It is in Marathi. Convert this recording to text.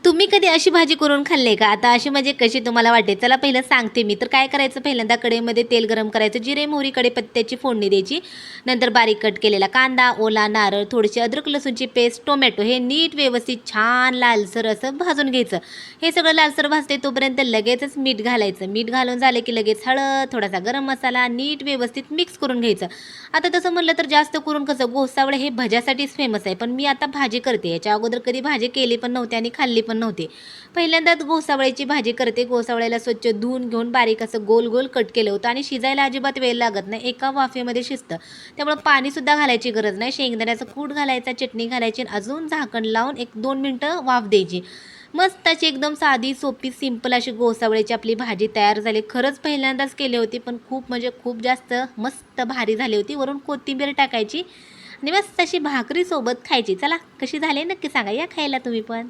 तुम्ही कधी अशी भाजी करून खाल्ली आहे का? आता अशी म्हणजे कशी तुम्हाला वाटते? चला पहिलं सांगते मी. तर काय करायचं पहिल्यांदा कढईमध्ये तेल गरम करायचं. जिरे, मोहरी, कढीपत्त्याची फोडणी द्यायची. नंतर बारीक कट केलेला कांदा, ओला नारळ, थोडीशी अद्रक लसूणची पेस्ट, टोमॅटो हे नीट व्यवस्थित छान लालसर असं भाजून घ्यायचं. हे सगळं लालसर भाजते तोपर्यंत लगेचच मीठ घालायचं. मीठ घालून झालं की लगेच हळद, थोडासा गरम मसाला नीट व्यवस्थित मिक्स करून घ्यायचं. आता तसं म्हटलं तर जास्त करून कसं घोसावळ हे भज्यासाठीच फेमस आहे. पण मी आता भाजी करते. याच्या अगोदर कधी भाजी केली पण नव्हती आणि खाल्ली पण नव्हती. पहिल्यांदाच घोसावळ्याची भाजी करते. घोसावळ्याला स्वच्छ धुवून घेऊन बारीक असं गोल गोल कट केलं होतं आणि शिजायला अजिबात वेळ लागत नाही. एका वाफेमध्ये शिजतं. त्यामुळे पाणीसुद्धा घालायची गरज नाही. शेंगदाण्याचा कूट घालायचा, चटणी घालायची आणि अजून झाकण लावून 1-2 मिनिटं वाफ द्यायची. मस्त अशी एकदम साधी, सोपी, सिंपल अशी घोसावळ्याची आपली भाजी तयार झाली. खरंच पहिल्यांदाच केली होती, पण खूप म्हणजे खूप जास्त मस्त भारी झाली होती. वरून कोथिंबीर टाकायची आणि मस्त अशी भाकरीसोबत खायची. चला कशी झाली नक्की सांगा. या खायला तुम्ही पण.